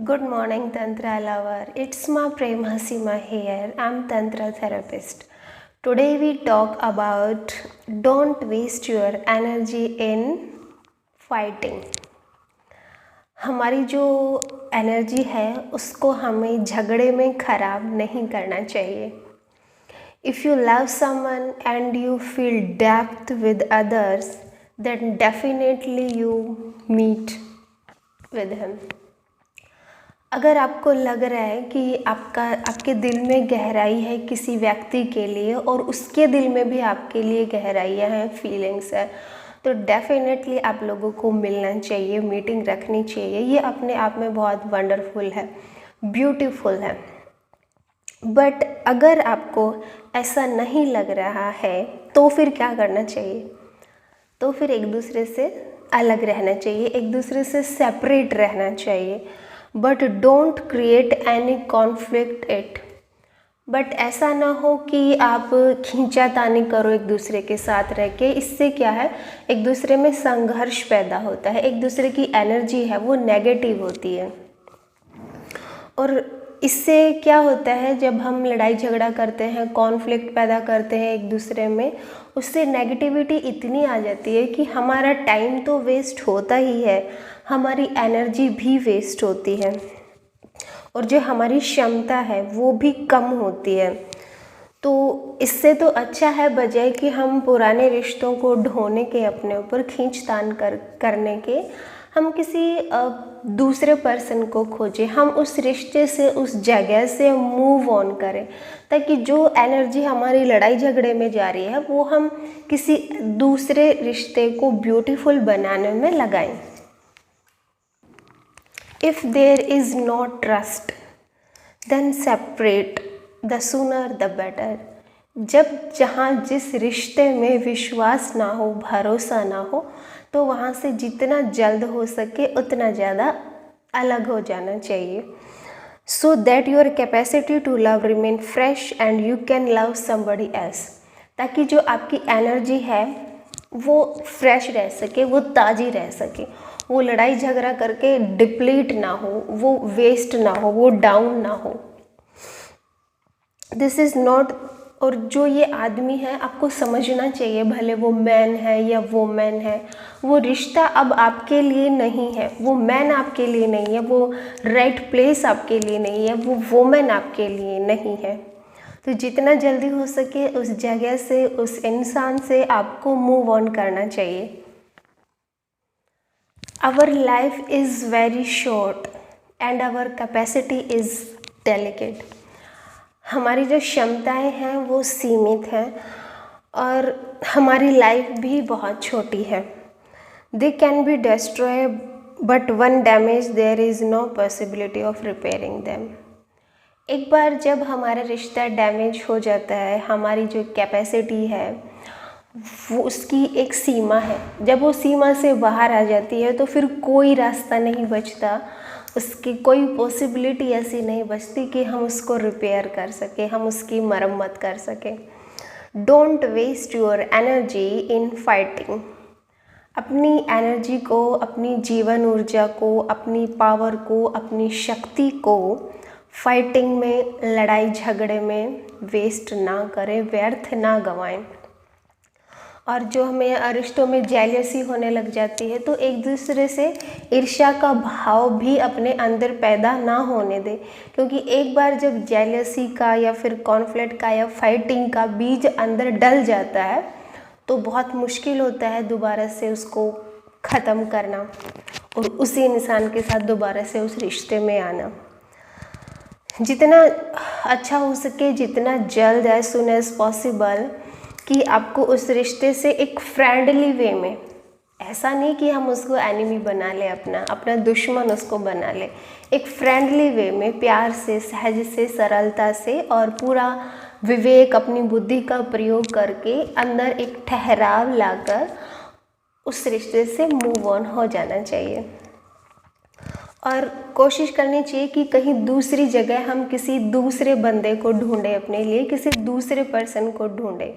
Good morning, Tantra lover. It's my Prema Sima here. I'm Tantra therapist. Today we talk about don't waste your energy in fighting. हमारी जो energy है उसको हमें झगड़े में ख़राब नहीं करना चाहिए. If you love someone and you feel depth with others, then definitely you meet with him. अगर आपको लग रहा है कि आपके दिल में गहराई है किसी व्यक्ति के लिए और उसके दिल में भी आपके लिए गहराइयाँ हैं, फीलिंग्स है, तो डेफिनेटली आप लोगों को मिलना चाहिए, मीटिंग रखनी चाहिए. ये अपने आप में बहुत वंडरफुल है, ब्यूटीफुल है. बट अगर आपको ऐसा नहीं लग रहा है तो फिर क्या करना चाहिए? तो फिर एक दूसरे से अलग रहना चाहिए, एक दूसरे से सेपरेट रहना चाहिए. But don't create any conflict it. But ऐसा ना हो कि आप खींचातानी करो एक दूसरे के साथ रह के. इससे क्या है, एक दूसरे में संघर्ष पैदा होता है, एक दूसरे की एनर्जी है वो नेगेटिव होती है. और इससे क्या होता है, जब हम लड़ाई झगड़ा करते हैं, कॉन्फ्लिक्ट पैदा करते हैं एक दूसरे में, उससे नेगेटिविटी इतनी आ जाती है कि हमारा टाइम तो वेस्ट होता ही है, हमारी एनर्जी भी वेस्ट होती है और जो हमारी क्षमता है वो भी कम होती है. तो इससे तो अच्छा है बजाय कि हम पुराने रिश्तों को ढोने के, अपने ऊपर खींचतान करने के, हम किसी दूसरे पर्सन को खोजें, हम उस रिश्ते से, उस जगह से मूव ऑन करें, ताकि जो एनर्जी हमारी लड़ाई झगड़े में जा रही है वो हम किसी दूसरे रिश्ते को ब्यूटीफुल बनाने में लगाएं. If there is no trust, then separate. The sooner the better. जहाँ जिस रिश्ते में विश्वास ना हो, भरोसा ना हो, तो वहाँ से जितना जल्द हो सके उतना ज़्यादा अलग हो जाना चाहिए. So that your capacity to love remain fresh and you can love somebody else. ताकि जो आपकी एनर्जी है वो फ्रेश रह सके, वो ताज़ी रह सके, वो लड़ाई झगड़ा करके डिप्लीट ना हो, वो वेस्ट ना हो, वो डाउन ना हो. This is not. और जो ये आदमी है आपको समझना चाहिए, भले वो मैन है या वोमेन है, वो रिश्ता अब आपके लिए नहीं है, वो मैन आपके लिए नहीं है, वो राइट प्लेस आपके लिए नहीं है, वो वोमेन आपके लिए नहीं है. तो जितना जल्दी हो सके उस जगह से, उस इंसान से आपको मूव ऑन करना चाहिए. Our life is very short and our capacity is delicate. हमारी जो क्षमताएं हैं वो सीमित हैं और हमारी लाइफ भी बहुत छोटी है. They can be destroyed, but one damage there is no possibility of repairing them. एक बार जब हमारा रिश्ता डैमेज हो जाता है, हमारी जो कैपेसिटी है वो, उसकी एक सीमा है. जब वो सीमा से बाहर आ जाती है तो फिर कोई रास्ता नहीं बचता, उसकी कोई पॉसिबिलिटी ऐसी नहीं बचती कि हम उसको रिपेयर कर सकें, हम उसकी मरम्मत कर सकें. Don't waste your energy in fighting. अपनी एनर्जी को, अपनी जीवन ऊर्जा को, अपनी पावर को, अपनी शक्ति को फाइटिंग में, लड़ाई झगड़े में वेस्ट ना करें, व्यर्थ ना गंवाएं. और जो हमें रिश्तों में जेलसी होने लग जाती है तो एक दूसरे से ईर्ष्या का भाव भी अपने अंदर पैदा ना होने दें, क्योंकि एक बार जब जेलसी का या फिर कॉन्फ्लिक्ट का या फाइटिंग का बीज अंदर डल जाता है तो बहुत मुश्किल होता है दोबारा से उसको ख़त्म करना और उसी इंसान के साथ दोबारा से उस रिश्ते में आना. जितना अच्छा हो सके, जितना जल्द, एज सुन एज पॉसिबल, कि आपको उस रिश्ते से एक फ्रेंडली वे में, ऐसा नहीं कि हम उसको एनिमी बना लें, अपना दुश्मन उसको बना लें, एक फ्रेंडली वे में, प्यार से, सहज से, सरलता से और पूरा विवेक, अपनी बुद्धि का प्रयोग करके अंदर एक ठहराव लाकर उस रिश्ते से मूव ऑन हो जाना चाहिए. और कोशिश करनी चाहिए कि कहीं दूसरी जगह हम किसी दूसरे बंदे को ढूंढें, अपने लिए किसी दूसरे पर्सन को ढूंढें,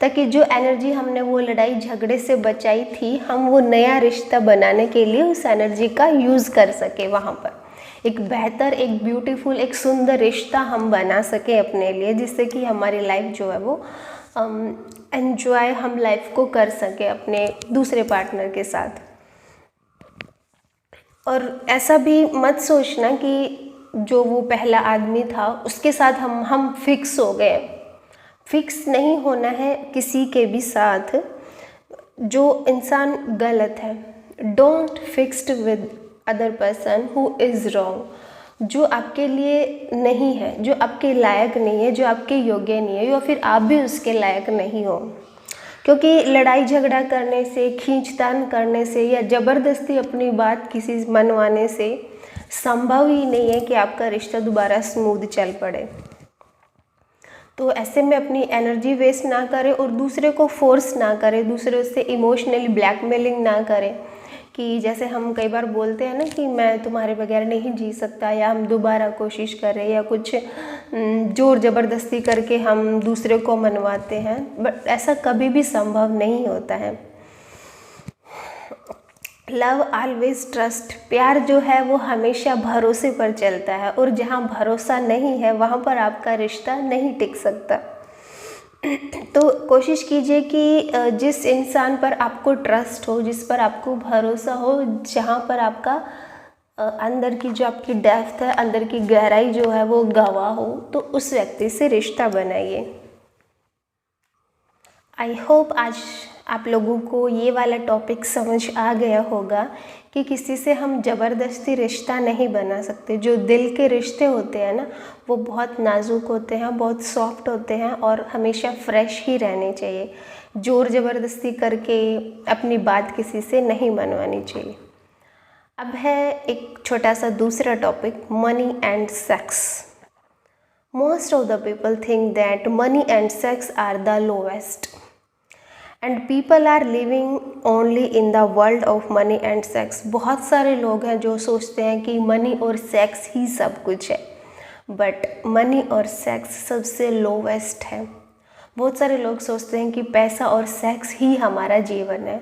ताकि जो एनर्जी हमने वो लड़ाई झगड़े से बचाई थी, हम वो नया रिश्ता बनाने के लिए उस एनर्जी का यूज़ कर सके वहाँ पर. एक बेहतर, एक ब्यूटीफुल, एक सुंदर रिश्ता हम बना सके अपने लिए, जिससे कि हमारी लाइफ जो है वो एंजॉय हम लाइफ को कर सके अपने दूसरे पार्टनर के साथ। और ऐसा भी मत सोचना कि जो वो पहला आदमी था उसके साथ हम फिक्स हो गए। फिक्स नहीं होना है किसी के भी साथ। जो इंसान गलत है, don't fixed with other person who is wrong. जो आपके लिए नहीं है, जो आपके लायक नहीं है, जो आपके योग्य नहीं है, या फिर आप भी उसके लायक नहीं हो। क्योंकि लड़ाई झगड़ा करने से, खींचतान करने से या ज़बरदस्ती अपनी बात किसी से मनवाने से संभव ही नहीं है कि आपका रिश्ता दोबारा स्मूथ चल पड़े। तो ऐसे में अपनी एनर्जी वेस्ट ना करें और दूसरे को फोर्स ना करें, दूसरे से इमोशनली ब्लैकमेलिंग ना करें। कि जैसे हम कई बार बोलते हैं ना कि मैं तुम्हारे बगैर नहीं जी सकता, या हम दोबारा कोशिश करें, या कुछ ज़ोर ज़बरदस्ती करके हम दूसरे को मनवाते हैं, बट ऐसा कभी भी संभव नहीं होता है। लव ऑलवेज ट्रस्ट, प्यार जो है वो हमेशा भरोसे पर चलता है, और जहाँ भरोसा नहीं है वहाँ पर आपका रिश्ता नहीं टिक सकता। तो कोशिश कीजिए कि जिस इंसान पर आपको ट्रस्ट हो, जिस पर आपको भरोसा हो, जहाँ पर आपका अंदर की जो आपकी डेप्थ है, अंदर की गहराई जो है वो गवाह हो, तो उस व्यक्ति से रिश्ता बनाइए। आई होप आज आप लोगों को ये वाला टॉपिक समझ आ गया होगा कि किसी से हम ज़बरदस्ती रिश्ता नहीं बना सकते। जो दिल के रिश्ते होते हैं ना, वो बहुत नाजुक होते हैं, बहुत सॉफ्ट होते हैं, और हमेशा फ्रेश ही रहने चाहिए। ज़ोर ज़बरदस्ती करके अपनी बात किसी से नहीं मनवानी चाहिए। अब है एक छोटा सा दूसरा topic, money and sex. Most of the people think that money and sex are the lowest, and people are living only in the world of money and sex. बहुत सारे लोग हैं जो सोचते हैं कि मनी और सेक्स ही सब कुछ है, बट मनी और सेक्स सबसे लोवेस्ट है। बहुत सारे लोग सोचते हैं कि पैसा और सेक्स ही हमारा जीवन है,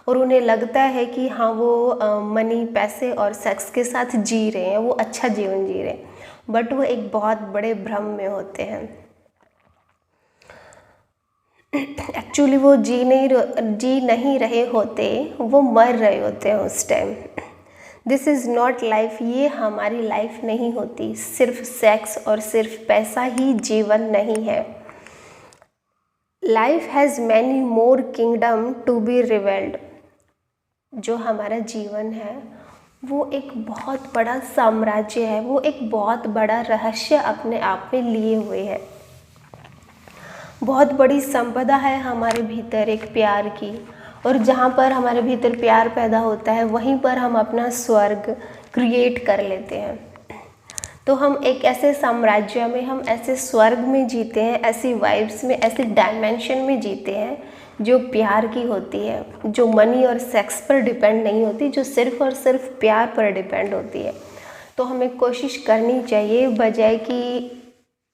और उन्हें लगता है कि हाँ वो मनी, पैसे और सेक्स के साथ जी रहे हैं, वो अच्छा जीवन जी रहे हैं, बट वो एक बहुत बड़े भ्रम में होते हैं। एक्चुअली वो जी नहीं रहे होते, वो मर रहे होते हैं उस time. This is not life, ये हमारी लाइफ नहीं होती। सिर्फ सेक्स और सिर्फ पैसा ही जीवन नहीं है। Life has many more kingdom to be revealed. जो हमारा जीवन है वो एक बहुत बड़ा साम्राज्य है, वो एक बहुत बड़ा रहस्य अपने आप में लिए हुए है। बहुत बड़ी संपदा है हमारे भीतर एक प्यार की, और जहाँ पर हमारे भीतर प्यार पैदा होता है वहीं पर हम अपना स्वर्ग क्रिएट कर लेते हैं। तो हम एक ऐसे साम्राज्य में, हम ऐसे स्वर्ग में जीते हैं, ऐसी वाइब्स में, ऐसे डायमेंशन में जीते हैं जो प्यार की होती है, जो मनी और सेक्स पर डिपेंड नहीं होती, जो सिर्फ और सिर्फ प्यार पर डिपेंड होती है। तो हमें कोशिश करनी चाहिए, बजाय कि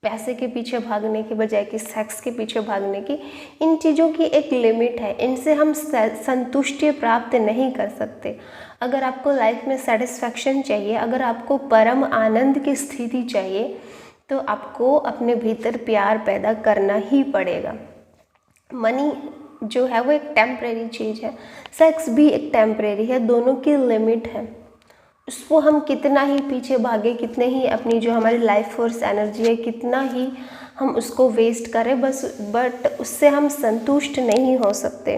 पैसे के पीछे भागने के, बजाय कि सेक्स के पीछे भागने की, इन चीज़ों की एक लिमिट है, इनसे हम संतुष्टि प्राप्त नहीं कर सकते। अगर आपको लाइफ में सेटिस्फैक्शन चाहिए, अगर आपको परम आनंद की स्थिति चाहिए, तो आपको अपने भीतर प्यार पैदा करना ही पड़ेगा। मनी जो है वो एक टेम्परेरी चीज़ है, सेक्स भी एक टेम्परेरी है, दोनों की लिमिट है। उसको हम कितना ही पीछे भागे, कितने ही अपनी जो हमारी लाइफ फोर्स एनर्जी है, कितना ही हम उसको वेस्ट करें, बट उससे हम संतुष्ट नहीं हो सकते।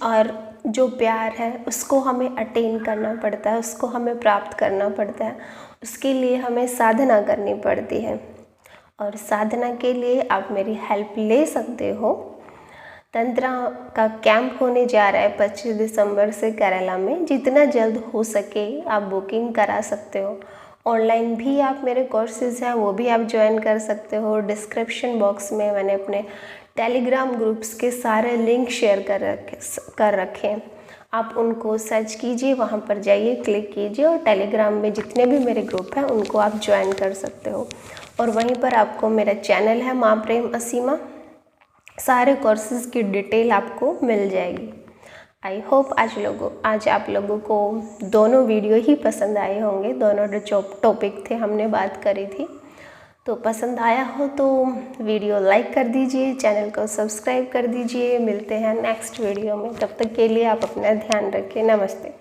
और जो प्यार है उसको हमें अटेन करना पड़ता है, उसको हमें प्राप्त करना पड़ता है, उसके लिए हमें साधना करनी पड़ती है। और साधना के लिए आप मेरी हेल्प ले सकते हो। तंत्रा का कैंप होने जा रहा है 25 दिसंबर से केरला में। जितना जल्द हो सके आप बुकिंग करा सकते हो। ऑनलाइन भी आप मेरे कोर्सेज़ हैं वो भी आप ज्वाइन कर सकते हो। डिस्क्रिप्शन बॉक्स में मैंने अपने टेलीग्राम ग्रुप्स के सारे लिंक शेयर कर रखे हैं, आप उनको सर्च कीजिए, वहाँ पर जाइए, क्लिक कीजिए, और टेलीग्राम में जितने भी मेरे ग्रुप हैं उनको आप ज्वाइन कर सकते हो। और वहीं पर आपको मेरा चैनल है माँ प्रेम असीमा, सारे कोर्सेज़ की डिटेल आपको मिल जाएगी। आई होप आज आप लोगों को दोनों वीडियो ही पसंद आए होंगे। दोनों जो टॉपिक थे हमने बात करी थी, तो पसंद आया हो तो वीडियो लाइक कर दीजिए, चैनल को सब्सक्राइब कर दीजिए। मिलते हैं नेक्स्ट वीडियो में, तब तक के लिए आप अपना ध्यान रखें। नमस्ते।